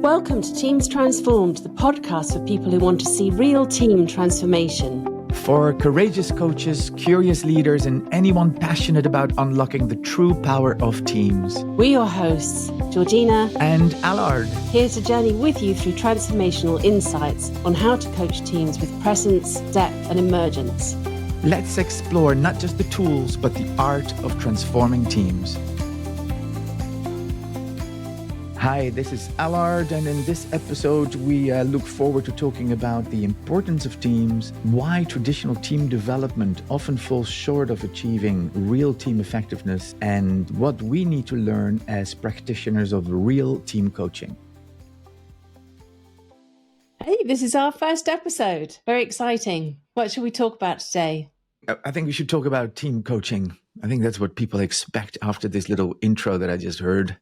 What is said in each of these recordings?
Welcome to Teams Transformed, the podcast for people who want to see real team transformation. For courageous coaches, curious leaders, and anyone passionate about unlocking the true power of teams. We're your hosts, Georgina and Allard, here to journey with you through transformational insights on how to coach teams with presence, depth, and emergence. Let's explore not just the tools, but the art of transforming teams. Hi, this is Allard, and in this episode, we look forward to talking about the importance of teams, why traditional team development often falls short of achieving real team effectiveness, and what we need to learn as practitioners of real team coaching. Hey, this is our first episode. Very exciting. What should we talk about today? I think we should talk about team coaching. I think that's what people expect after this little intro that I just heard.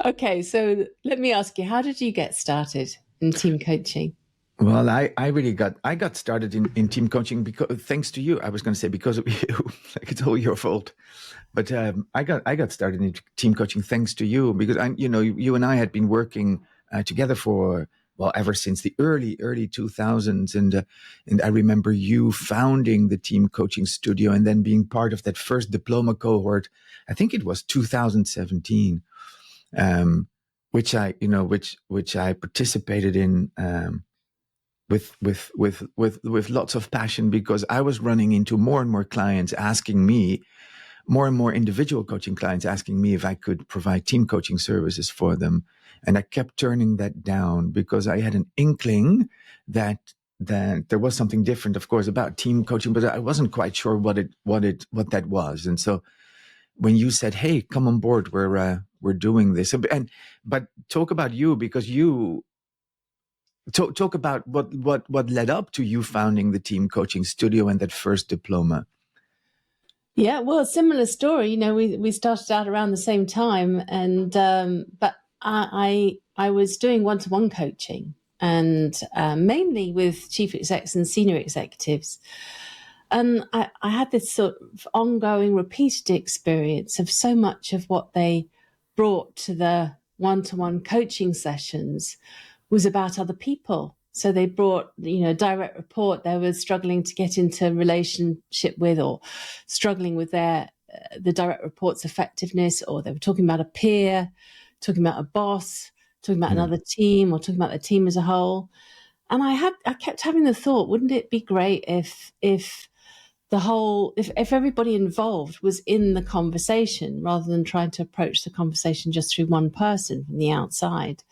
Okay, so let me ask you, how did you get started in team coaching? Well, I got started in team coaching because thanks to you. I was going to say because of you, like it's all your fault. But I got started in team coaching thanks to you because you and I had been working together for ever since the early 2000s, and I remember you founding the team coaching studio and then being part of that first diploma cohort. I think it was 2017. Which I participated in with lots of passion because I was running into more and more clients asking me, more and more individual coaching clients asking me if I could provide team coaching services for them, and I kept turning that down because I had an inkling that there was something different, of course, about team coaching, but I wasn't quite sure what that was, and so. When you said, "Hey, come on board, we're doing this," but talk about you because you talk about what led up to you founding the team coaching studio and that first diploma. Yeah, well, similar story. We started out around the same time, and but I was doing one-to-one coaching and mainly with chief execs and senior executives. And I had this sort of ongoing, repeated experience of so much of what they brought to the one-to-one coaching sessions was about other people. So they brought, direct report they were struggling to get into relationship with, or struggling with the direct report's effectiveness, or they were talking about a peer, talking about a boss, talking about another team, or talking about the team as a whole. And I kept having the thought, wouldn't it be great if everybody involved was in the conversation rather than trying to approach the conversation just through one person from the outside.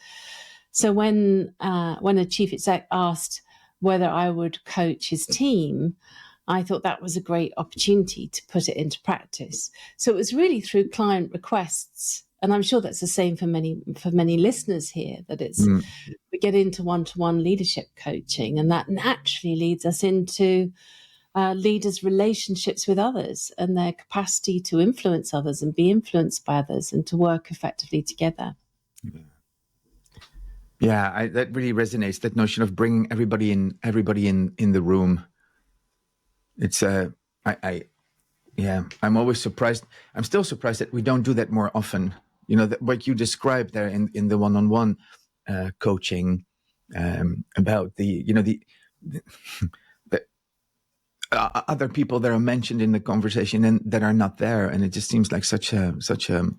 So when a chief exec asked whether I would coach his team, I thought that was a great opportunity to put it into practice. So it was really through client requests. And I'm sure that's the same for many listeners here, that we get into one-to-one leadership coaching, and that naturally leads us into leaders' relationships with others and their capacity to influence others and be influenced by others and to work effectively together. Yeah, that really resonates. That notion of bringing everybody in the room. It's I'm always surprised. I'm still surprised that we don't do that more often. What you described there in the one-on-one coaching about the other people that are mentioned in the conversation and that are not there, and it just seems like such an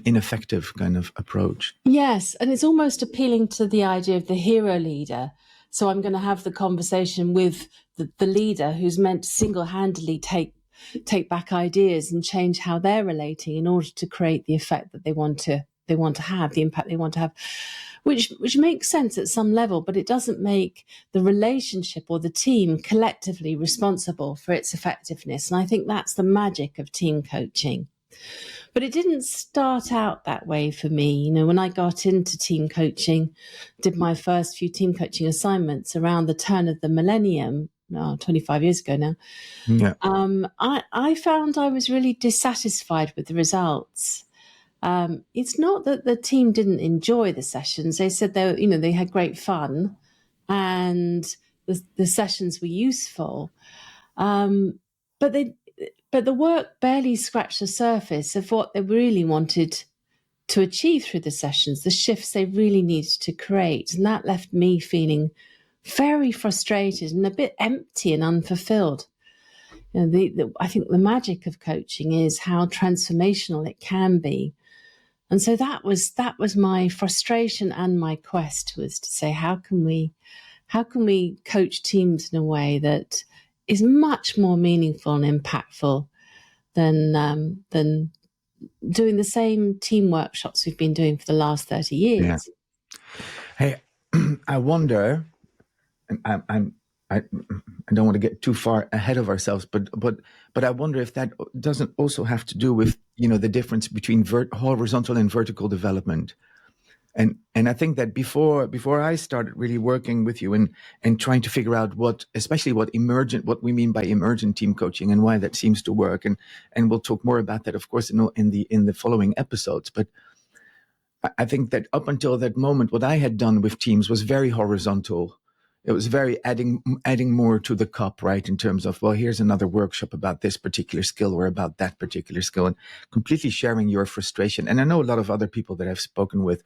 ineffective kind of approach. Yes, and it's almost appealing to the idea of the hero leader. So I'm going to have the conversation with the leader who's meant to single-handedly take back ideas and change how they're relating in order to create the effect that they want to have, the impact they want to have. Which makes sense at some level, but it doesn't make the relationship or the team collectively responsible for its effectiveness. And I think that's the magic of team coaching. But it didn't start out that way for me. When I got into team coaching, did my first few team coaching assignments around the turn of the millennium, 25 years ago now, yeah. I found I was really dissatisfied with the results. It's not that the team didn't enjoy the sessions. They said they had great fun and the sessions were useful. But the work barely scratched the surface of what they really wanted to achieve through the sessions, the shifts they really needed to create. And that left me feeling very frustrated and a bit empty and unfulfilled. You know, I think the magic of coaching is how transformational it can be. And so that was my frustration, and my quest was to say, how can we coach teams in a way that is much more meaningful and impactful than doing the same team workshops we've been doing for the last 30 years. Yeah. Hey, I wonder, and I don't want to get too far ahead of ourselves, but I wonder if that doesn't also have to do with, you know, the difference between horizontal and vertical development. And I think that before I started really working with you and trying to figure out what we mean by emergent team coaching and why that seems to work, and we'll talk more about that, of course, in the following episodes. But I think that up until that moment, what I had done with teams was very horizontal. It was very adding more to the cup, right? In terms of, well, here's another workshop about this particular skill or about that particular skill, and completely sharing your frustration. And I know a lot of other people that I've spoken with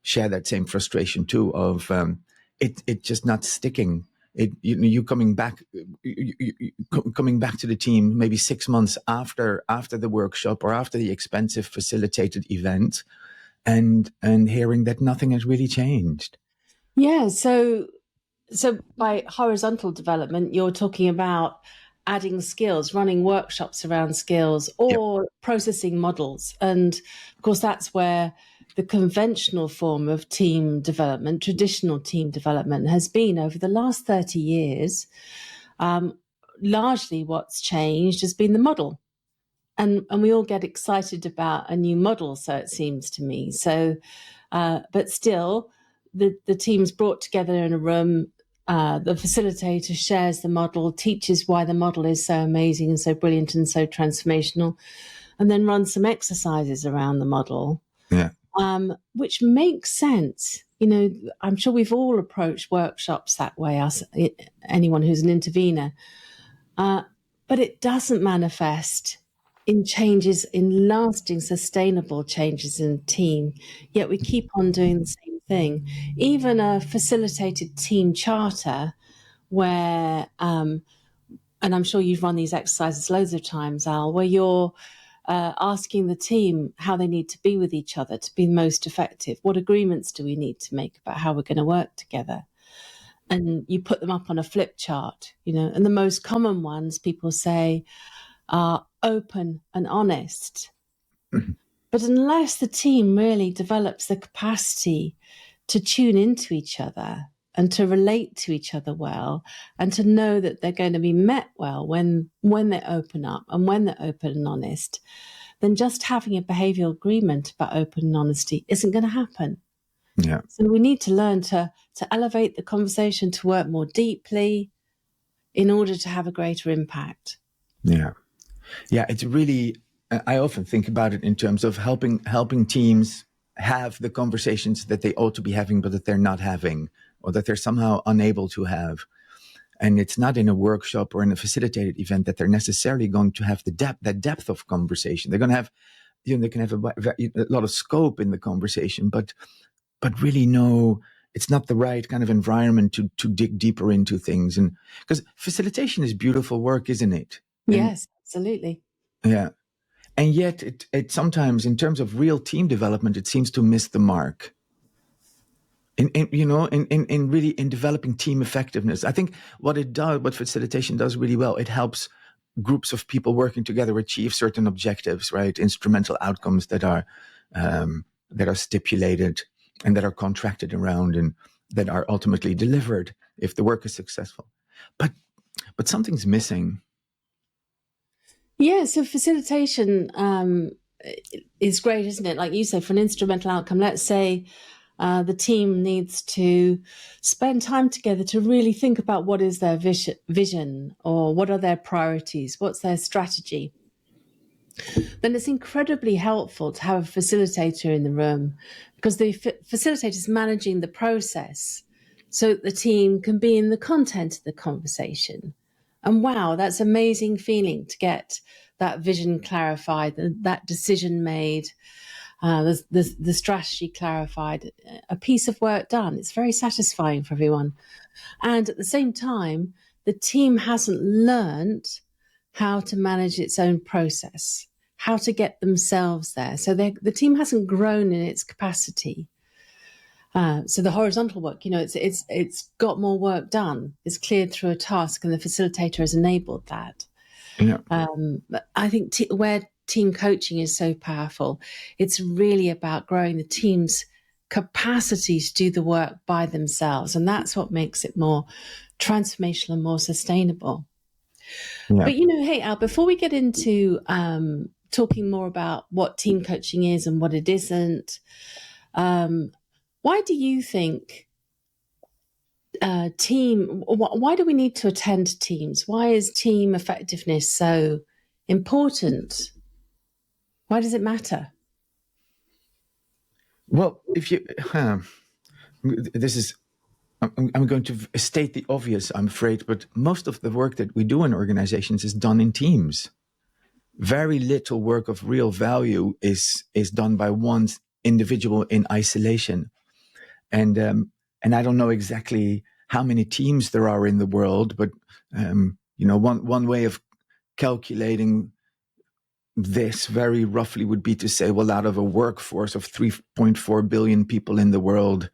share that same frustration too, of it just not sticking. You coming back to the team maybe 6 months after the workshop or after the expensive facilitated event, and hearing that nothing has really changed. Yeah, so by horizontal development, you're talking about adding skills, running workshops around skills, or processing models. And of course, that's where the conventional form of team development, traditional team development, has been over the last 30 years. Largely what's changed has been the model. And we all get excited about a new model, so it seems to me. So, but still, the team's brought together in a room. The facilitator shares the model, teaches why the model is so amazing and so brilliant and so transformational, and then runs some exercises around the model, which makes sense. You know, I'm sure we've all approached workshops that way, anyone who's an intervener, but it doesn't manifest in changes, in lasting, sustainable changes in team. Yet we keep on doing the same thing. Even a facilitated team charter where, and I'm sure you've run these exercises loads of times, Al, where you're asking the team how they need to be with each other to be most effective. What agreements do we need to make about how we're going to work together? And you put them up on a flip chart, you know, and the most common ones people say are open and honest. Mm-hmm. But unless the team really develops the capacity to tune into each other and to relate to each other well, and to know that they're going to be met well when they open up and when they're open and honest, then just having a behavioural agreement about open and honesty isn't going to happen. Yeah. So we need to learn to elevate the conversation, to work more deeply in order to have a greater impact. Yeah. Yeah, it's really, I often think about it in terms of helping teams have the conversations that they ought to be having, but that they're not having, or that they're somehow unable to have. And it's not in a workshop or in a facilitated event that they're necessarily going to have that depth of conversation. They're going to have, you know, they can have a lot of scope in the conversation, but really no, it's not the right kind of environment to dig deeper into things. And because facilitation is beautiful work, isn't it? Yes, absolutely. Yeah. And yet it sometimes, in terms of real team development, it seems to miss the mark. In developing team effectiveness. I think what facilitation does really well, it helps groups of people working together achieve certain objectives, right? Instrumental outcomes that are stipulated and that are contracted around and that are ultimately delivered if the work is successful. But something's missing. Yeah, so facilitation is great, isn't it? Like you say, for an instrumental outcome, let's say the team needs to spend time together to really think about what is their vision, or what are their priorities, what's their strategy. Then it's incredibly helpful to have a facilitator in the room, because the facilitator is managing the process so that the team can be in the content of the conversation. And wow, that's an amazing feeling to get that vision clarified, that decision made. the strategy clarified, a piece of work done. It's very satisfying for everyone. And at the same time, the team hasn't learned how to manage its own process, how to get themselves there. So the team hasn't grown in its capacity. So the horizontal work, it's got more work done. It's cleared through a task, and the facilitator has enabled that. Yeah. But I think where team coaching is so powerful, it's really about growing the team's capacity to do the work by themselves, and that's what makes it more transformational and more sustainable. Yeah. But hey Al, before we get into talking more about what team coaching is and what it isn't, why do you think why do we need to attend teams? Why is team effectiveness so important? Why does it matter? Well, if you, I'm going to state the obvious, I'm afraid, but most of the work that we do in organizations is done in teams. Very little work of real value is done by one individual in isolation. And I don't know exactly how many teams there are in the world, but one way of calculating this very roughly would be to say, well, out of a workforce of 3.4 billion people in the world,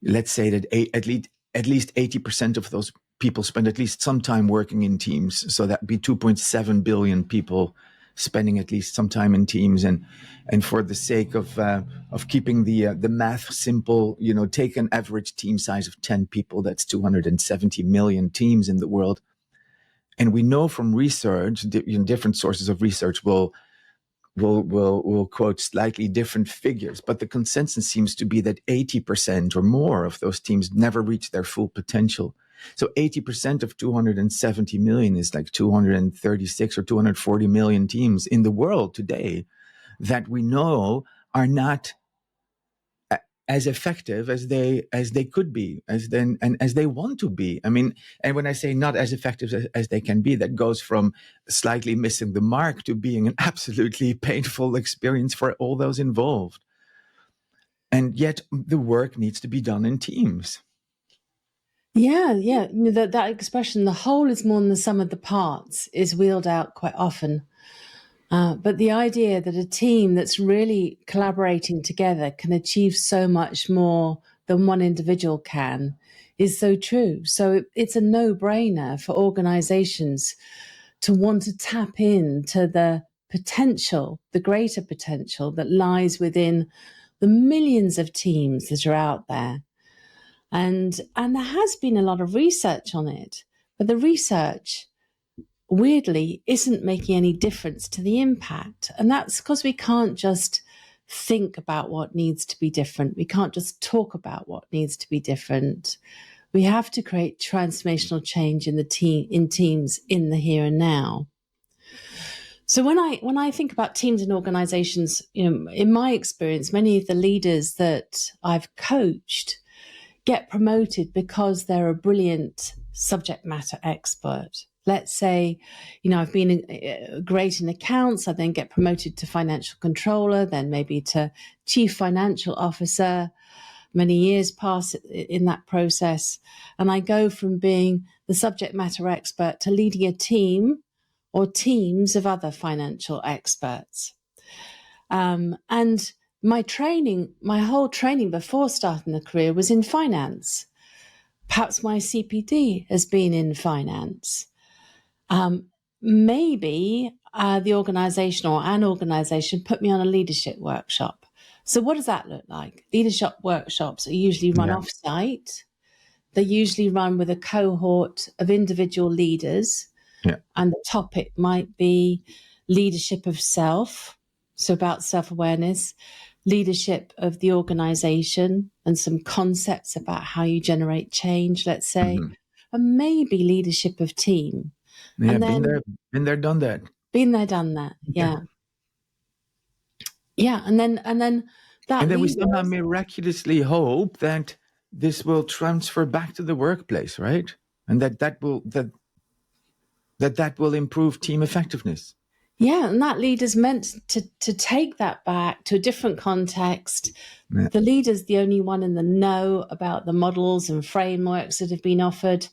let's say that at least 80% of those people spend at least some time working in teams. So that'd be 2.7 billion people spending at least some time in teams. And for the sake of keeping the math simple, take an average team size of 10 people. That's 270 million teams in the world. And we know from research, different sources of research will quote slightly different figures, but the consensus seems to be that 80% or more of those teams never reach their full potential. So 80% of 270 million is like 236 or 240 million teams in the world today that we know are not as effective as they could be, as they want to be. I mean, and when I say not as effective as they can be, that goes from slightly missing the mark to being an absolutely painful experience for all those involved. And yet the work needs to be done in teams. Yeah. That expression, the whole is more than the sum of the parts, is wheeled out quite often. But the idea that a team that's really collaborating together can achieve so much more than one individual can is so true. So it's a no-brainer for organizations to want to tap into the potential, the greater potential that lies within the millions of teams that are out there. And there has been a lot of research on it, but the research weirdly isn't making any difference to the impact. And that's because we can't just think about what needs to be different. We can't just talk about what needs to be different. We have to create transformational change in teams in the here and now. So when I think about teams and organizations, in my experience, many of the leaders that I've coached get promoted because they're a brilliant subject matter expert. Let's say, I've been great in accounts. I then get promoted to financial controller, then maybe to chief financial officer. Many years pass in that process. And I go from being the subject matter expert to leading a team or teams of other financial experts. And my whole training before starting the career was in finance. Perhaps my CPD has been in finance. Maybe the organization or an organization put me on a leadership workshop. So what does that look like? Leadership workshops are usually run off-site. They're usually run with a cohort of individual leaders. Yeah. And the topic might be leadership of self, so about self-awareness, leadership of the organization, and some concepts about how you generate change, let's say, and maybe leadership of team. Yeah, and then, been there, done that. Been there, done that. Yeah. And then that. And then we somehow miraculously hope that this will transfer back to the workplace, right? And that will improve team effectiveness. Yeah, and that leader's meant to take that back to a different context. Yeah. The leader's the only one in the know about the models and frameworks that have been offered,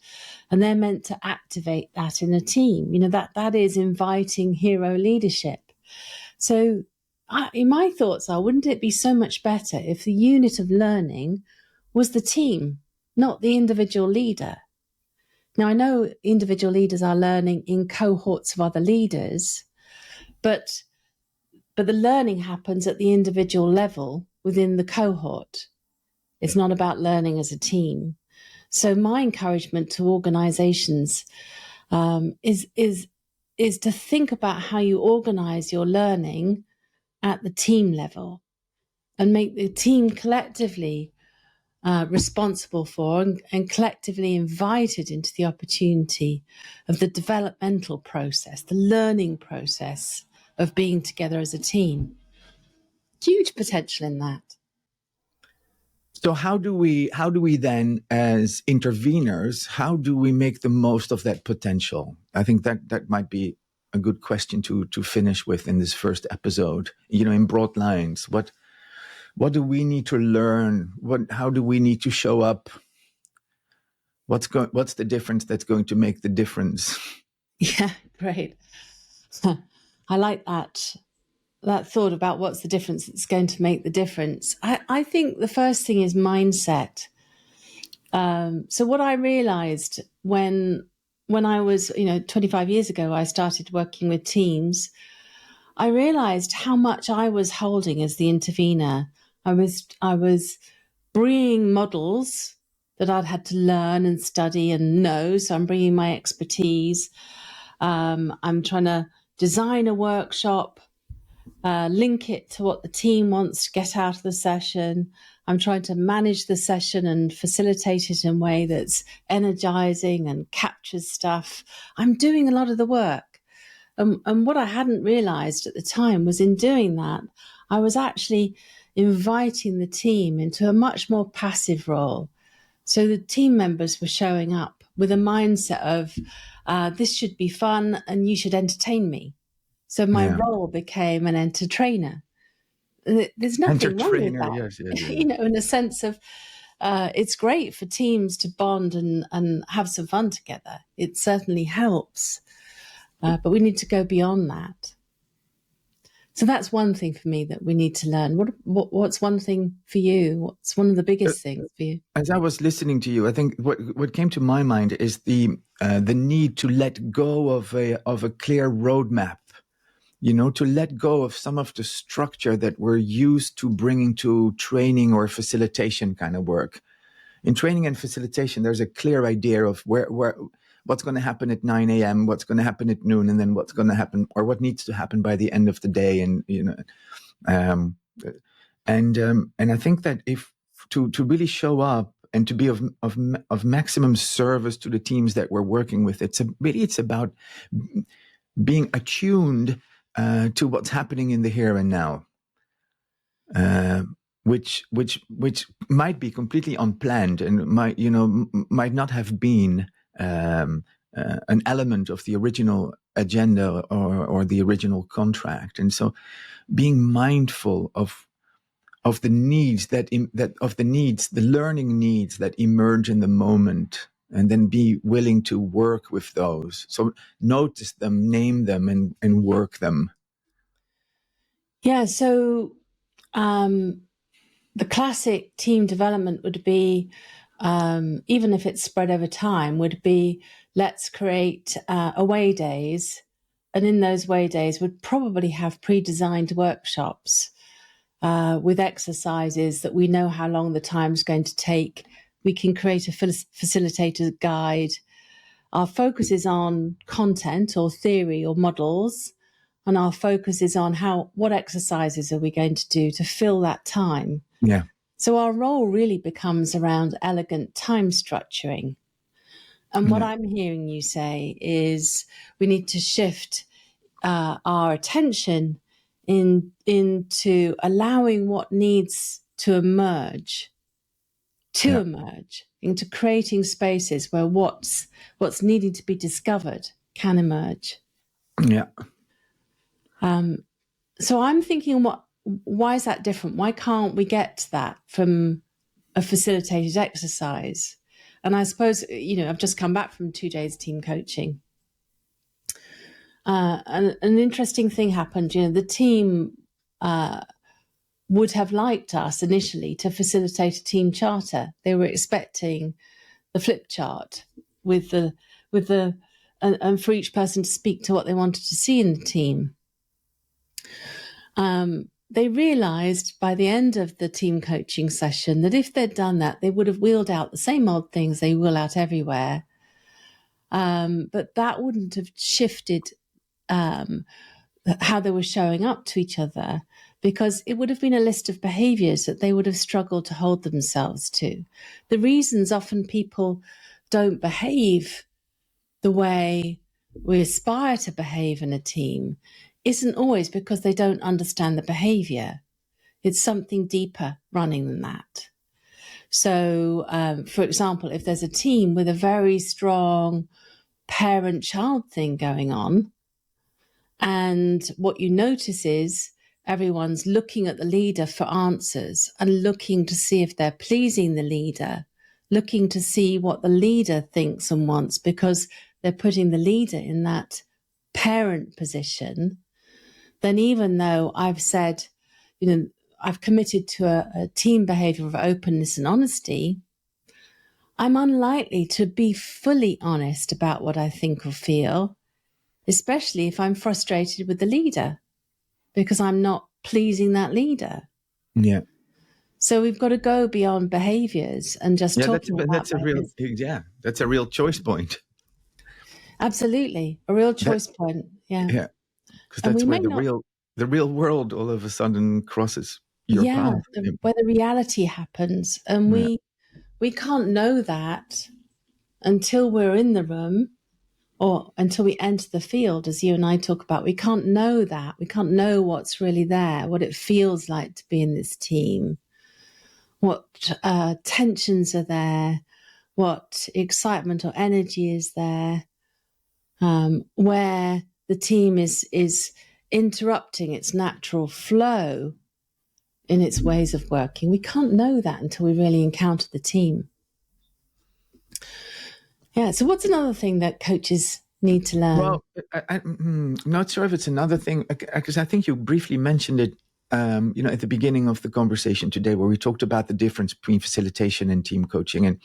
and they're meant to activate that in a team. That is inviting hero leadership. So my thoughts are, wouldn't it be so much better if the unit of learning was the team, not the individual leader? Now, I know individual leaders are learning in cohorts of other leaders, but the learning happens at the individual level within the cohort. It's not about learning as a team. So my encouragement to organizations is to think about how you organize your learning at the team level and make the team collectively responsible for and collectively invited into the opportunity of the developmental process, the learning process of being together as a team. Huge potential in that. So how do we then, as interveners, how do we make the most of that potential? I think that might be a good question to finish with in this first episode. In broad lines, what do we need to learn? How do we need to show up? What's the difference that's going to make the difference? Yeah, great. I like that thought about what's the difference that's going to make the difference. I think the first thing is mindset. So what I realized when I was, 25 years ago, I started working with teams, I realized how much I was holding as the intervener. I was bringing models that I'd had to learn and study and know. So I'm bringing my expertise. I'm trying to design a workshop, link it to what the team wants to get out of the session. I'm trying to manage the session and facilitate it in a way that's energizing and captures stuff. I'm doing a lot of the work. And what I hadn't realized at the time was in doing that, I was actually inviting the team into a much more passive role. So the team members were showing up with a mindset of, this should be fun and you should entertain me. So my role became an entertainer. There's nothing wrong with that. Yes. In a sense of, it's great for teams to bond and have some fun together. It certainly helps. But we need to go beyond that. So that's one thing for me that we need to learn. What's one thing for you? What's one of the biggest things for you? As I was listening to you, I think what came to my mind is the need to let go of a clear roadmap. To let go of some of the structure that we're used to bringing to training or facilitation kind of work. In training and facilitation, there's a clear idea of where what's going to happen at 9 a.m., what's going to happen at noon, and then what's going to happen or what needs to happen by the end of the day. And I think that if to really show up and to be of maximum service to the teams that we're working with, it's about being attuned to what's happening in the here and now, which might be completely unplanned and might not have been an element of the original agenda or the original contract. And so, being mindful of the needs the learning needs that emerge in the moment, and then be willing to work with those. So notice them, name them, and work them. Yeah, so the classic team development would be, even if it's spread over time, would be let's create away days. And in those away days, we'd probably have pre-designed workshops with exercises that we know how long the time's going to take. We can create a facilitator guide. Our focus is on content or theory or models, and our focus is on what exercises are we going to do to fill that time. Yeah. So our role really becomes around elegant time structuring. And what I'm hearing you say is we need to shift our attention into allowing what needs to emerge, into creating spaces where what's needing to be discovered can emerge. Yeah. So I'm thinking, why is that different? Why can't we get that from a facilitated exercise? And I suppose, I've just come back from 2 days team coaching. And an interesting thing happened. The team would have liked us initially to facilitate a team charter. They were expecting the flip chart and for each person to speak to what they wanted to see in the team. They realised by the end of the team coaching session that if they'd done that, they would have wheeled out the same old things they wheel out everywhere. But that wouldn't have shifted how they were showing up to each other, because it would have been a list of behaviours that they would have struggled to hold themselves to. The reasons often people don't behave the way we aspire to behave in a team isn't always because they don't understand the behaviour. It's something deeper running than that. So, for example, if there's a team with a very strong parent-child thing going on, and what you notice is everyone's looking at the leader for answers and looking to see if they're pleasing the leader, looking to see what the leader thinks and wants, because they're putting the leader in that parent position, then even though I've said, I've committed to a team behavior of openness and honesty, I'm unlikely to be fully honest about what I think or feel, especially if I'm frustrated with the leader, because I'm not pleasing that leader. Yeah. So we've got to go beyond behaviors and just talking about behaviors. That's a real choice point. Absolutely. A real choice point. Yeah. Yeah. Because that's where the real world all of a sudden crosses your path. Where the reality happens. And we can't know that until we're in the room or until we enter the field, as you and I talk about. We can't know that. We can't know what's really there, what it feels like to be in this team, what tensions are there, what excitement or energy is there, where the team is interrupting its natural flow in its ways of working. We can't know that until we really encounter the team. Yeah. So what's another thing that coaches need to learn? Well, I'm not sure if it's another thing, because I think you briefly mentioned it, at the beginning of the conversation today, where we talked about the difference between facilitation and team coaching,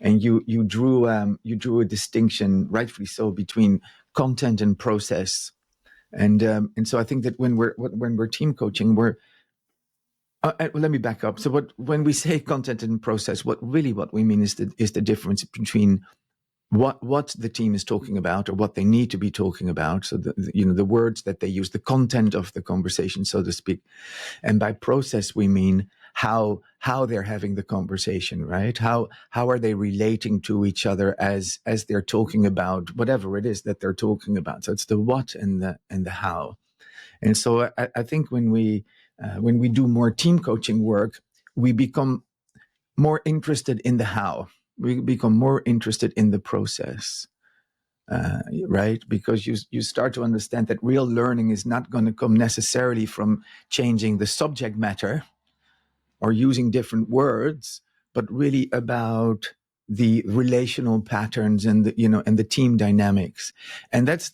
and you drew a distinction, rightfully so, between content and process, and so I think that when we're team coaching, let me back up. So when we say content and process, what we mean is the difference between what the team is talking about or what they need to be talking about. So the words that they use, the content of the conversation, so to speak. And by process, we mean how they're having the conversation, right? How are they relating to each other as they're talking about whatever it is that they're talking about. So it's the what and the how. And so I think when we do more team coaching work, we become more interested in the how. We become more interested in the process, right? Because you start to understand that real learning is not going to come necessarily from changing the subject matter or using different words, but really about the relational patterns and the team dynamics. And that's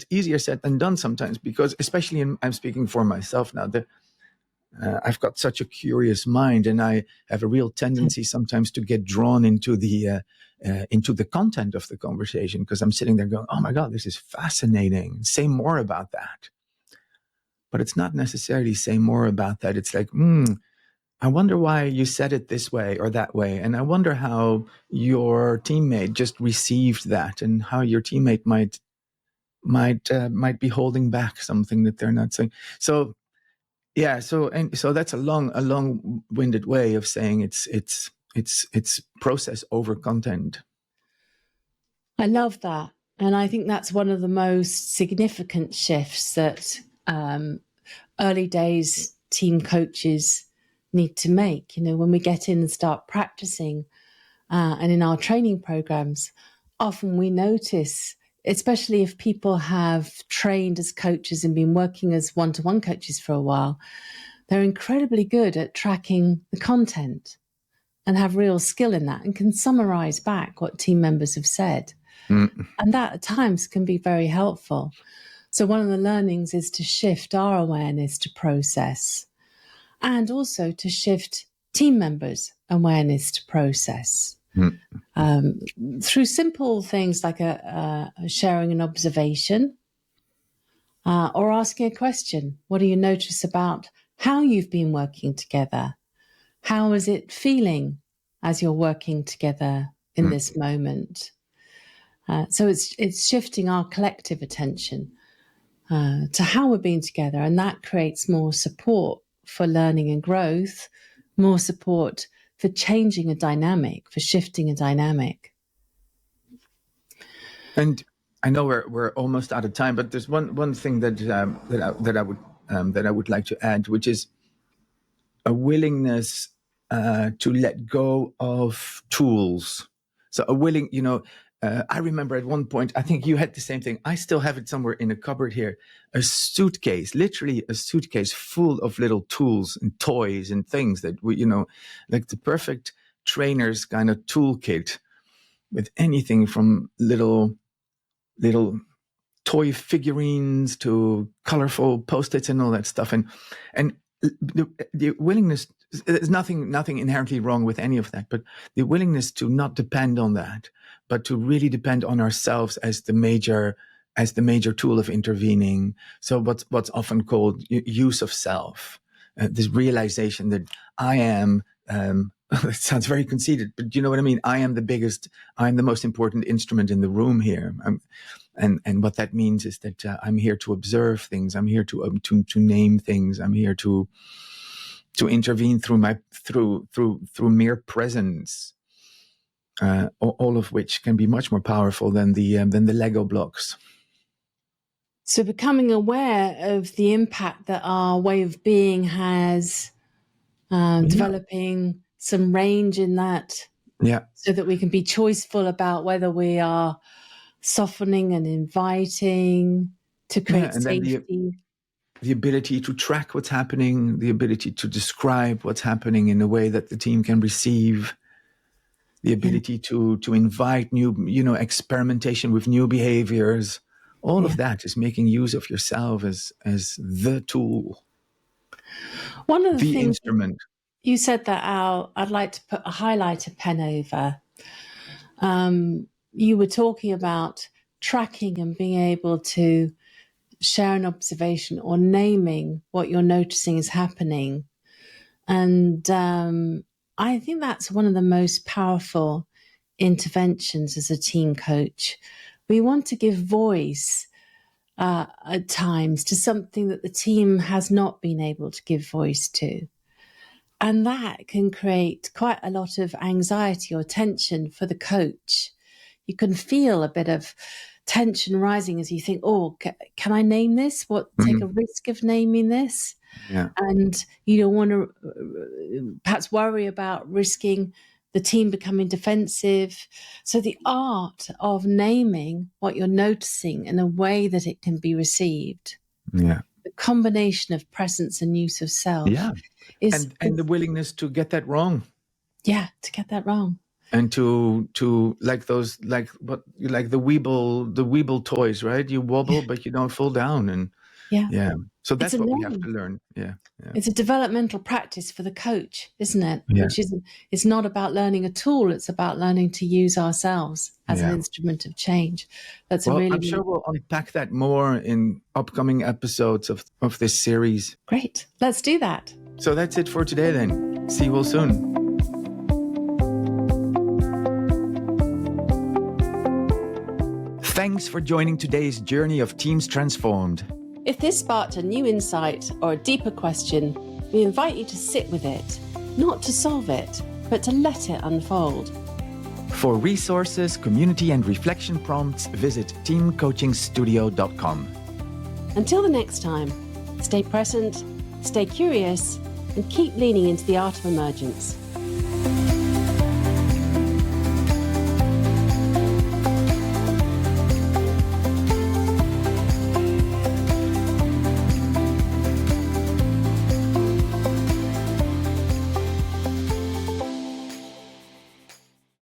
easier said than done sometimes, because especially I'm speaking for myself now, I've got such a curious mind, and I have a real tendency sometimes to get drawn into the content of the conversation, because I'm sitting there going, "Oh my God, this is fascinating. Say more about that." But it's not necessarily say more about that. It's like, I wonder why you said it this way or that way, and I wonder how your teammate just received that, and how your teammate might be holding back something that they're not saying. So. Yeah, so that's a long-winded way of saying it's process over content. I love that, and I think that's one of the most significant shifts that early days team coaches need to make. When we get in and start practicing, and in our training programs, often we notice especially if people have trained as coaches and been working as one-to-one coaches for a while, they're incredibly good at tracking the content and have real skill in that and can summarize back what team members have said. And that at times can be very helpful. So one of the learnings is to shift our awareness to process, and also to shift team members' awareness to process. Through simple things like sharing an observation or asking a question. What do you notice about how you've been working together? How is it feeling as you're working together in this moment? So it's shifting our collective attention to how we're being together, and that creates more support for learning and growth, more support for changing a dynamic, for shifting a dynamic. And I know we're almost out of time, but there's one thing that I would like to add, which is a willingness to let go of tools. So I remember at one point, I think you had the same thing. I still have it somewhere in a cupboard here, a suitcase, literally a suitcase full of little tools and toys and things that like the perfect trainer's kind of toolkit with anything from little toy figurines to colorful Post-its and all that stuff. And the willingness, there's nothing inherently wrong with any of that, but the willingness to not depend on that, but to really depend on ourselves as the major tool of intervening. So what's often called use of self, this realization that I am, it sounds very conceited, but you know what I mean? I'm the most important instrument in the room here. And what that means is that I'm here to observe things. I'm here to name things. I'm here to intervene through mere presence. All of which can be much more powerful than the Lego blocks. So becoming aware of the impact that our way of being has, developing some range in that, so that we can be choiceful about whether we are softening and inviting to create safety. The ability to track what's happening, the ability to describe what's happening in a way that the team can receive, the ability to invite new, experimentation with new behaviors. All of that is making use of yourself as the tool. One of the things instrument. You said that, Al, I'd like to put a highlighter pen over. You were talking about tracking and being able to share an observation or naming what you're noticing is happening. And I think that's one of the most powerful interventions as a team coach. We want to give voice at times to something that the team has not been able to give voice to. And that can create quite a lot of anxiety or tension for the coach. You can feel a bit of tension rising as you think, can I name this? Take a risk of naming this? Yeah. And you don't want to perhaps worry about risking the team becoming defensive. So the art of naming what you're noticing in a way that it can be received. Yeah. The combination of presence and use of self. Yeah. And the willingness to get that wrong. Yeah, to get that wrong. And to like the Weeble toys, right? You wobble, but you don't fall down. And so that's what we have to learn. Yeah. It's a developmental practice for the coach, isn't it? Yeah. It's not about learning a tool. It's about learning to use ourselves as an instrument of change. I'm sure we'll unpack that more in upcoming episodes of this series. Great. Let's do that. So that's it for today then. See you all soon. Thanks for joining today's journey of Teams Transformed. If this sparked a new insight or a deeper question, we invite you to sit with it, not to solve it, but to let it unfold. For resources, community and reflection prompts, visit teamcoachingstudio.com. Until the next time, stay present, stay curious, and keep leaning into the art of emergence.